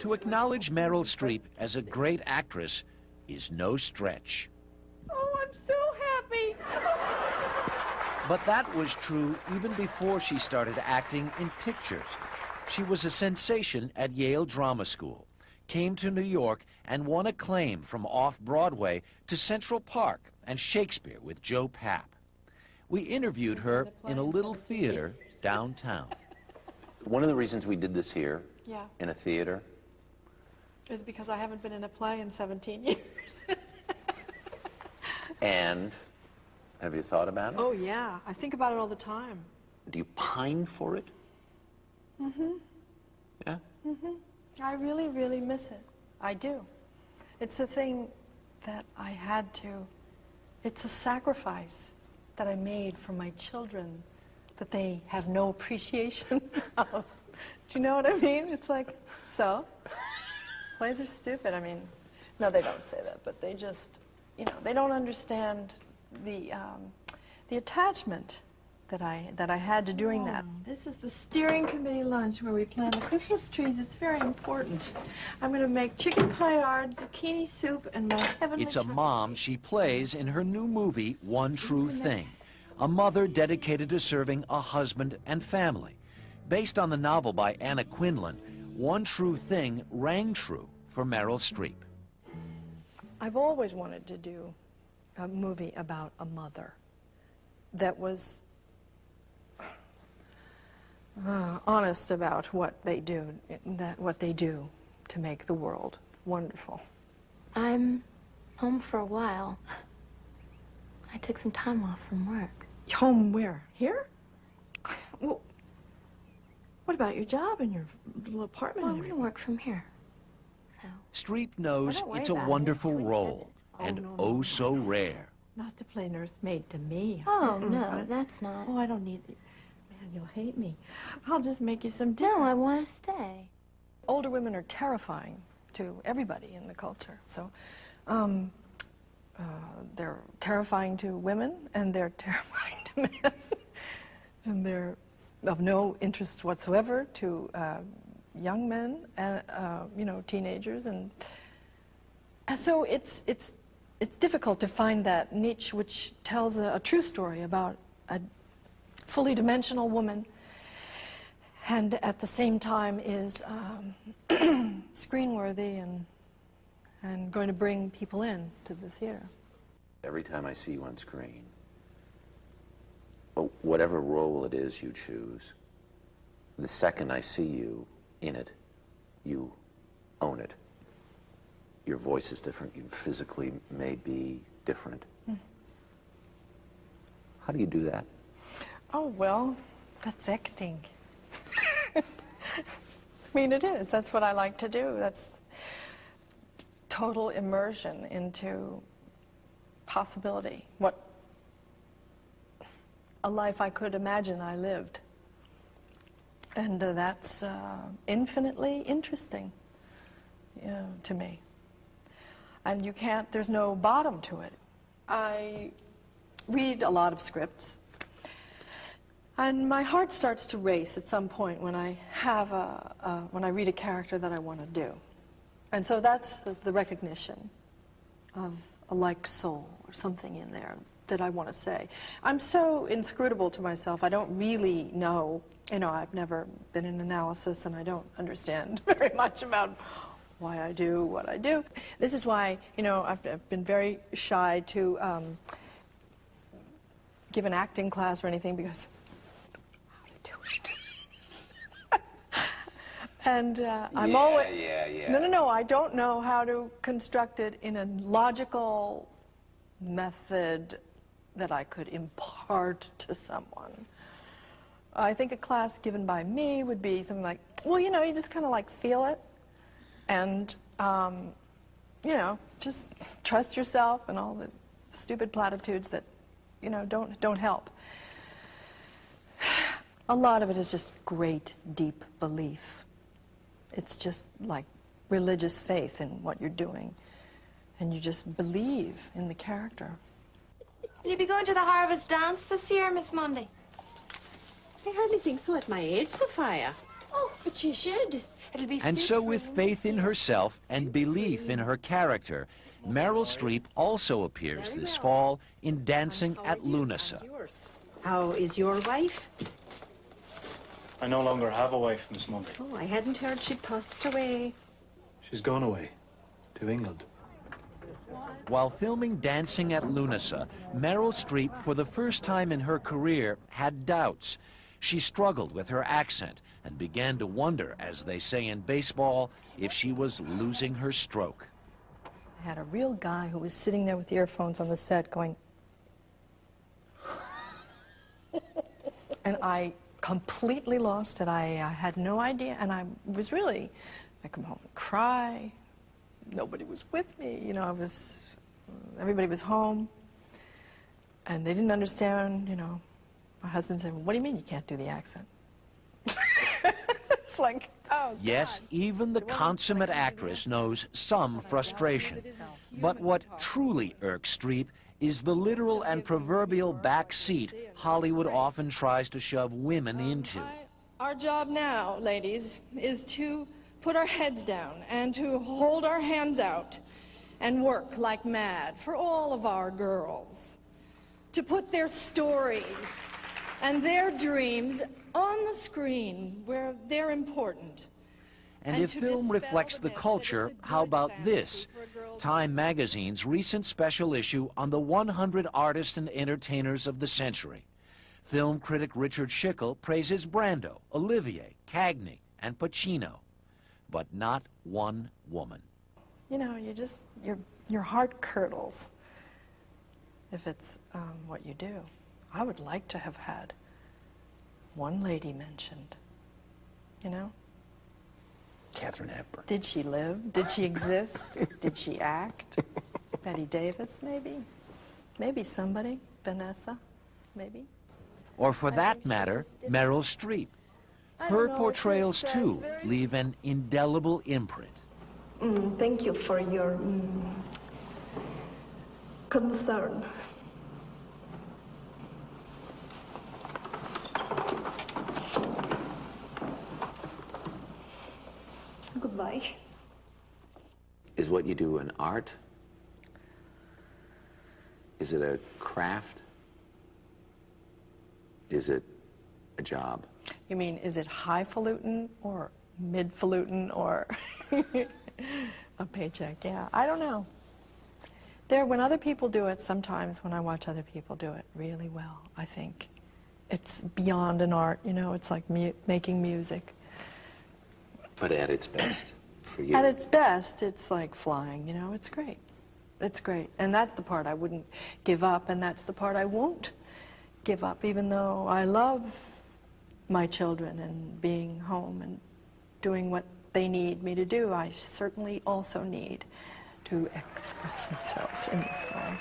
To acknowledge Meryl Streep as a great actress is no stretch. Oh, I'm so happy. But that was true even before she started acting in pictures. She was a sensation at Yale Drama School, came to New York, and won acclaim from off-Broadway to Central Park and Shakespeare with Joe Papp. We interviewed her in a little theater downtown. One of the reasons we did this here, Yeah. in a theater, Is because I haven't been in a play in 17 years. and have you thought about it? Oh, yeah. I think about it all the time. Do you pine for it? Mm-hmm. Yeah? Mm-hmm. I really, really miss it. I do. It's a thing that I had to, it's a sacrifice that I made for my children that they have no appreciation of. Do you know what I mean? It's like, so? Plays are stupid. I mean, no, they don't say that, but they just, you know, they don't understand the attachment that I had to doing that. This is the steering committee lunch where we plant the Christmas trees. It's very important. I'm going to make chicken paillard, zucchini soup, and my heavenly It's a chocolate mom cake. she plays in her new movie, One True Thing, a mother dedicated to serving a husband and family. Based on the novel by Anna Quindlen, One True Thing rang true for Meryl Streep. I've always wanted to do a movie about a mother that was honest about what they do, what they do to make the world wonderful. I'm home for a while. I took some time off from work. Home where? Here? Well, what about your job and your little apartment? Well, I'm and going to work from here. So, Streep knows don't worry it's a about it. wonderful 27 role, minutes. and no, oh no, so rare. Not to play nursemaid to me. oh, Mm-mm. no, that's not. Oh, I don't need it. Man, you'll hate me. I'll just make you some dinner. No, I want to stay. Older women are terrifying to everybody in the culture. So they're terrifying to women, and they're terrifying to men. And they're of no interest whatsoever to young men and, you know, teenagers. And so it's difficult to find that niche which tells a true story about a fully dimensional woman and at the same time is screen-worthy and going to bring people in to the theater. Every time I see you on screen, whatever role it is you choose, the second I see you in it, you own it. Your voice is different. You physically may be different. How do you do that? Oh, well, that's acting. I mean, it is. That's what I like to do. That's total immersion into possibility. What a life I could imagine I lived. And that's infinitely interesting to me. And you can't, there's no bottom to it. I read a lot of scripts. And my heart starts to race at some point when I have when I read a character that I want to do. And so that's the recognition of a like soul or something in there that I want to say. I'm so inscrutable to myself. I don't really know. You know, I've never been in analysis, and I don't understand very much about why I do what I do. This is why, you know, I've been very shy to give an acting class or anything because and I'm always... No, I don't know how to construct it in a logical method that I could impart to someone. I think a class given by me would be something like, well, you know, you just kind of like feel it and, you know, just trust yourself and all the stupid platitudes that, you know, don't help. A lot of it is just great, deep belief. It's just like religious faith in what you're doing. And you just believe in the character. Will you be going to the Harvest Dance this year, Miss Mundy? I hardly think so at my age, Sophia. Oh, but you should. It'll be And so with super faith in easy. herself and belief in her character, Meryl Streep also appears this fall in Dancing at Lunasa. How is your wife? I no longer have a wife, Miss Mundy. Oh, I hadn't heard she'd passed away. She's gone away to England. While filming Dancing at Lunasa, Meryl Streep, for the first time in her career, had doubts. She struggled with her accent and began to wonder, as they say in baseball, if she was losing her stroke. I had a real guy who was sitting there with earphones on the set going, and I completely lost it. I had no idea, and I was really, I come home and cry. Nobody was with me, you know, everybody was home, and they didn't understand, you know. My husband said, well, what do you mean you can't do the accent? It's like, oh, Yes, even the consummate actress knows some frustration. But what truly irks Streep is the literal and proverbial back seat Hollywood often tries to shove women into. Our job now, ladies, is to put our heads down and to hold our hands out and work like mad for all of our girls. To put their stories and their dreams on the screen where they're important. And if film reflects the culture, how about this? Time magazine's recent special issue on the 100 artists and entertainers of the century. Film critic Richard Schickel praises Brando, Olivier, Cagney, and Pacino, but not one woman. You know, your heart curdles if it's what you do. I would like to have had one lady mentioned, you know? Katharine Hepburn. Did she live? Did she exist? Did she act? Betty Davis, maybe? Maybe somebody. Vanessa, maybe? Or for I that think she matter, just did. Meryl Streep. I Her don't know, portrayals, it's too, very- leave an indelible imprint. Thank you for your concern. Goodbye. Is what you do an art? Is it a craft? Is it a job? You mean, is it highfalutin or midfalutin or a paycheck? Yeah, I don't know. When other people do it, sometimes when I watch other people do it really well, I think it's beyond an art, you know, it's like making music. But at its best for you? At its best, it's like flying, you know, it's great. It's great. And that's the part I wouldn't give up, and that's the part I won't give up, even though I love my children and being home and doing what they need me to do. I certainly also need to express myself in this way.